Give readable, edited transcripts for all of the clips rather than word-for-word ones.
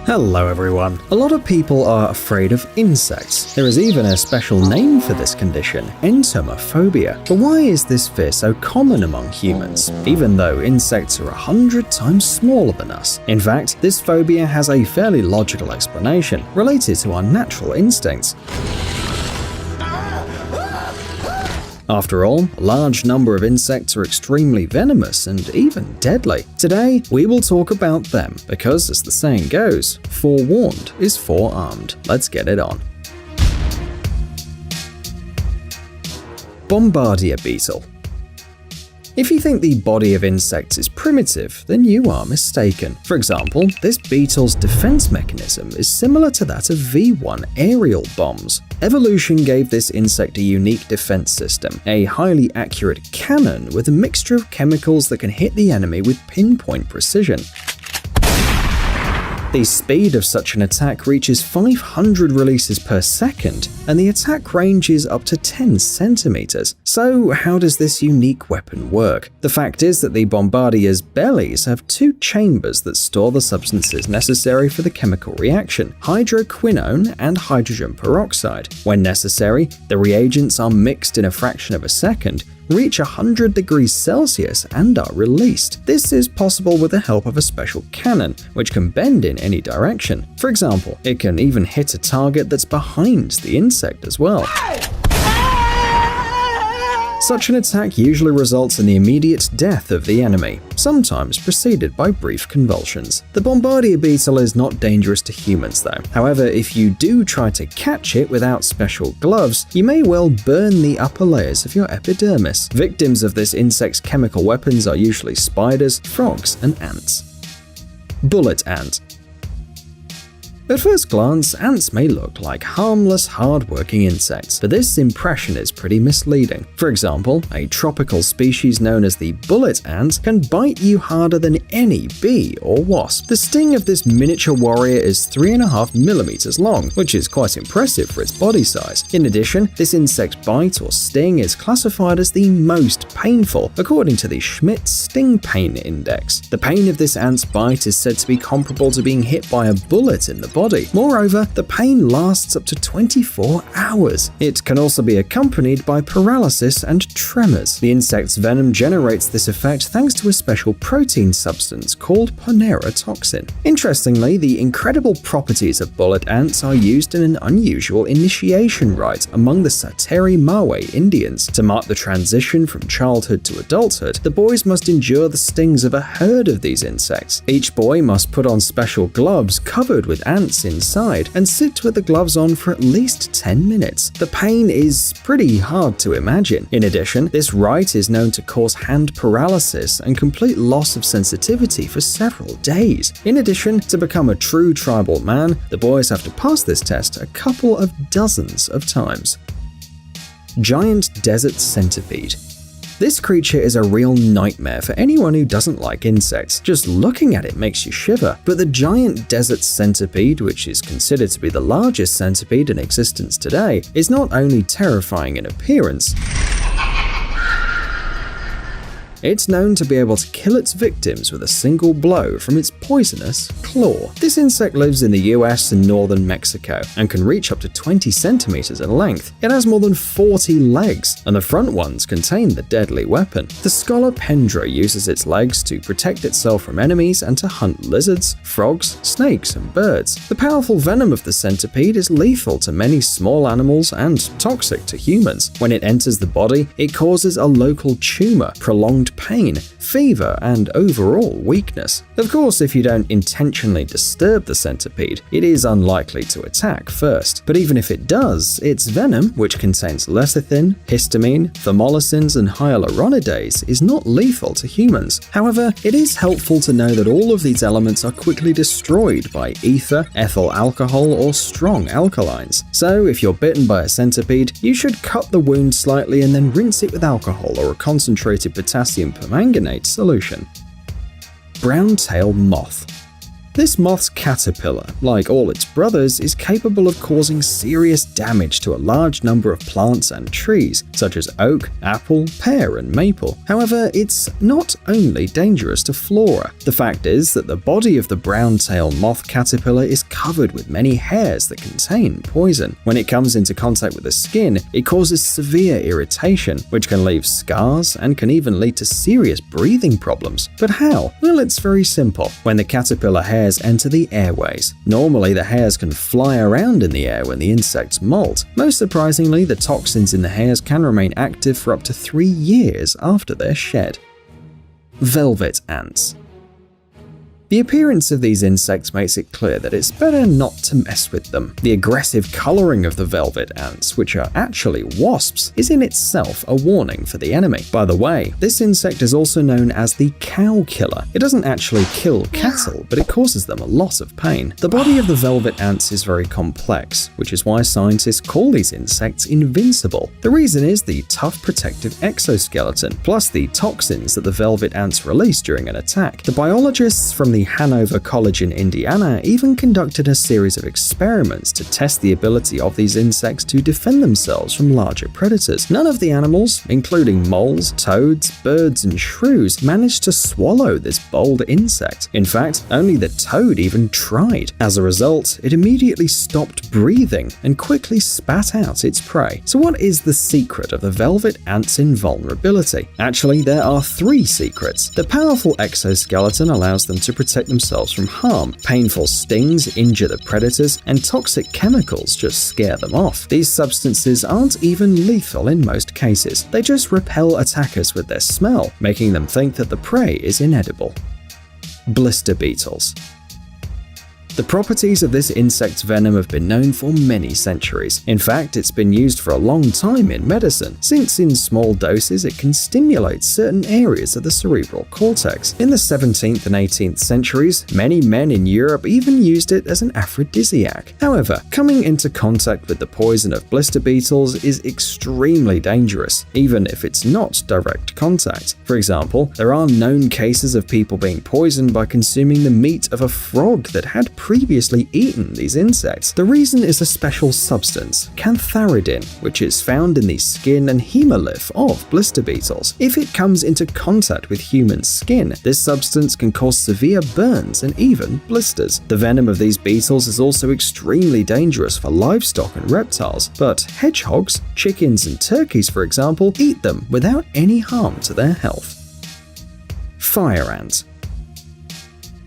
Hello everyone. A lot of people are afraid of insects. There is even a special name for this condition, entomophobia. But why is this fear so common among humans, even though insects are 100 times smaller than us? In fact, this phobia has a fairly logical explanation related to our natural instincts. After all, a large number of insects are extremely venomous and even deadly. Today, we will talk about them because, as the saying goes, forewarned is forearmed. Let's get it on. Bombardier beetle. If you think the body of insects is primitive, then you are mistaken. For example, this beetle's defense mechanism is similar to that of V1 aerial bombs. Evolution gave this insect a unique defense system, a highly accurate cannon with a mixture of chemicals that can hit the enemy with pinpoint precision. The speed of such an attack reaches 500 releases per second, and the attack range is up to 10 centimeters. So how does this unique weapon work? The fact is that the Bombardier's bellies have two chambers that store the substances necessary for the chemical reaction, hydroquinone and hydrogen peroxide. When necessary, the reagents are mixed in a fraction of a second, reach 100 degrees Celsius and are released. This is possible with the help of a special cannon, which can bend in any direction. For example, it can even hit a target that's behind the insect as well. Such an attack usually results in the immediate death of the enemy, sometimes preceded by brief convulsions. The Bombardier beetle is not dangerous to humans though. However, if you do try to catch it without special gloves, you may well burn the upper layers of your epidermis. Victims of this insect's chemical weapons are usually spiders, frogs, and ants. Bullet ant. At first glance, ants may look like harmless, hard-working insects, but this impression is pretty misleading. For example, a tropical species known as the bullet ant can bite you harder than any bee or wasp. The sting of this miniature warrior is 3.5 millimeters long, which is quite impressive for its body size. In addition, this insect's bite or sting is classified as the most painful, according to the Schmidt Sting Pain Index. The pain of this ant's bite is said to be comparable to being hit by a bullet in the body. Moreover, the pain lasts up to 24 hours. It can also be accompanied by paralysis and tremors. The insect's venom generates this effect thanks to a special protein substance called ponerotoxin. Interestingly, the incredible properties of bullet ants are used in an unusual initiation rite among the Sateri Mawe Indians. To mark the transition from childhood to adulthood, the boys must endure the stings of a herd of these insects. Each boy must put on special gloves covered with ants inside and sit with the gloves on for at least 10 minutes. The pain is pretty hard to imagine. In addition, this rite is known to cause hand paralysis and complete loss of sensitivity for several days. In addition, to become a true tribal man, the boys have to pass this test a couple of dozens of times. Giant desert centipede. This creature is a real nightmare for anyone who doesn't like insects. Just looking at it makes you shiver. But the giant desert centipede, which is considered to be the largest centipede in existence today, is not only terrifying in appearance, it's known to be able to kill its victims with a single blow from its poisonous claw. This insect lives in the US and northern Mexico and can reach up to 20 centimeters in length. It has more than 40 legs, and the front ones contain the deadly weapon. The scolopendra uses its legs to protect itself from enemies and to hunt lizards, frogs, snakes, and birds. The powerful venom of the centipede is lethal to many small animals and toxic to humans. When it enters the body, it causes a local tumor, prolonged pain, fever, and overall weakness. Of course, if you don't intentionally disturb the centipede, it is unlikely to attack first. But even if it does, its venom, which contains lecithin, histamine, thermolysins, and hyaluronidase, is not lethal to humans. However, it is helpful to know that all of these elements are quickly destroyed by ether, ethyl alcohol, or strong alkalines. So if you're bitten by a centipede, you should cut the wound slightly and then rinse it with alcohol or a concentrated potassium permanganate solution. Brown-tailed moth. This moth's caterpillar, like all its brothers, is capable of causing serious damage to a large number of plants and trees, such as oak, apple, pear, and maple. However, it's not only dangerous to flora. The fact is that the body of the brown-tailed moth caterpillar is covered with many hairs that contain poison. When it comes into contact with the skin, it causes severe irritation, which can leave scars and can even lead to serious breathing problems. But how? Well, it's very simple. When the caterpillar hairs enter the airways. Normally, the hairs can fly around in the air when the insects molt. Most surprisingly, the toxins in the hairs can remain active for up to 3 years after they're shed. Velvet ants. The appearance of these insects makes it clear that it's better not to mess with them. The aggressive coloring of the velvet ants, which are actually wasps, is in itself a warning for the enemy. By the way, this insect is also known as the cow killer. It doesn't actually kill cattle, but it causes them a lot of pain. The body of the velvet ants is very complex, which is why scientists call these insects invincible. The reason is the tough protective exoskeleton, plus the toxins that the velvet ants release during an attack. The biologists from the Hanover College in Indiana even conducted a series of experiments to test the ability of these insects to defend themselves from larger predators. None of the animals, including moles, toads, birds, and shrews, managed to swallow this bold insect. In fact, only the toad even tried. As a result, it immediately stopped breathing and quickly spat out its prey. So what is the secret of the velvet ant's invulnerability? Actually, there are 3 secrets. The powerful exoskeleton allows them to protect themselves from harm. Painful stings injure the predators, and toxic chemicals just scare them off. These substances aren't even lethal in most cases. They just repel attackers with their smell, making them think that the prey is inedible. Blister beetles. The properties of this insect's venom have been known for many centuries. In fact, it's been used for a long time in medicine, since in small doses it can stimulate certain areas of the cerebral cortex. In the 17th and 18th centuries, many men in Europe even used it as an aphrodisiac. However, coming into contact with the poison of blister beetles is extremely dangerous, even if it's not direct contact. For example, there are known cases of people being poisoned by consuming the meat of a frog that had previously eaten these insects. The reason is a special substance, cantharidin, which is found in the skin and hemolymph of blister beetles. If it comes into contact with human skin, this substance can cause severe burns and even blisters. The venom of these beetles is also extremely dangerous for livestock and reptiles, but hedgehogs, chickens, and turkeys, for example, eat them without any harm to their health. Fire ant.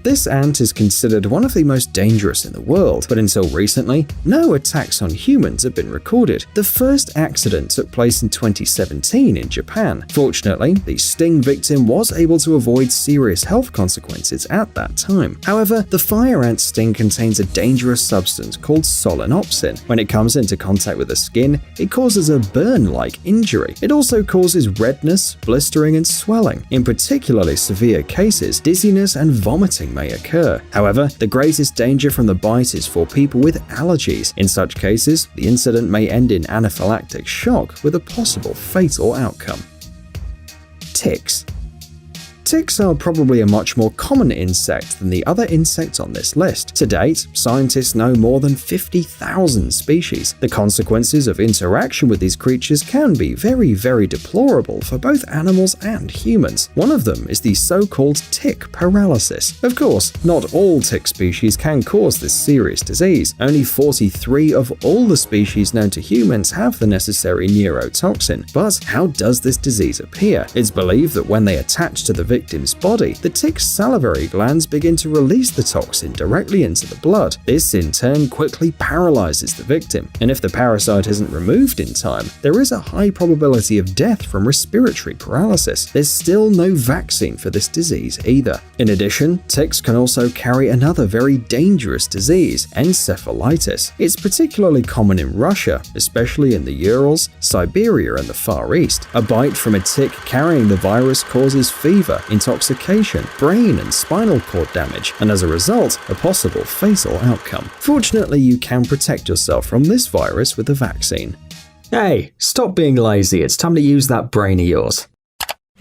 This ant is considered one of the most dangerous in the world, but until recently, no attacks on humans have been recorded. The first accident took place in 2017 in Japan. Fortunately, the sting victim was able to avoid serious health consequences at that time. However, the fire ant sting contains a dangerous substance called solenopsin. When it comes into contact with the skin, it causes a burn-like injury. It also causes redness, blistering, and swelling. In particularly severe cases, dizziness and vomiting may occur. However, the greatest danger from the bite is for people with allergies. In such cases, the incident may end in anaphylactic shock with a possible fatal outcome. Ticks. Ticks are probably a much more common insect than the other insects on this list. To date, scientists know more than 50,000 species. The consequences of interaction with these creatures can be very, very deplorable for both animals and humans. One of them is the so-called tick paralysis. Of course, not all tick species can cause this serious disease. Only 43 of all the species known to humans have the necessary neurotoxin. But how does this disease appear? It's believed that when they attach to the victim's body, the tick's salivary glands begin to release the toxin directly into the blood. This in turn quickly paralyzes the victim, and if the parasite isn't removed in time, there is a high probability of death from respiratory paralysis. There's still no vaccine for this disease either. In addition, ticks can also carry another very dangerous disease, encephalitis. It's particularly common in Russia, especially in the Urals, Siberia, and the Far East. A bite from a tick carrying the virus causes fever, intoxication, brain and spinal cord damage, and as a result, a possible fatal outcome. Fortunately, you can protect yourself from this virus with a vaccine. Hey, stop being lazy, it's time to use that brain of yours.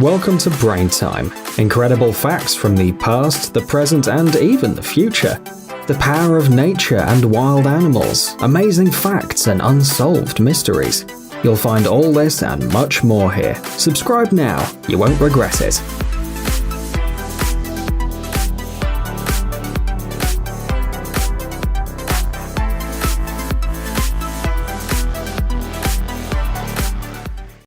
Welcome to Brain Time. Incredible facts from the past, the present, and even the future. The power of nature and wild animals, amazing facts and unsolved mysteries. You'll find all this and much more here. Subscribe now, you won't regret it.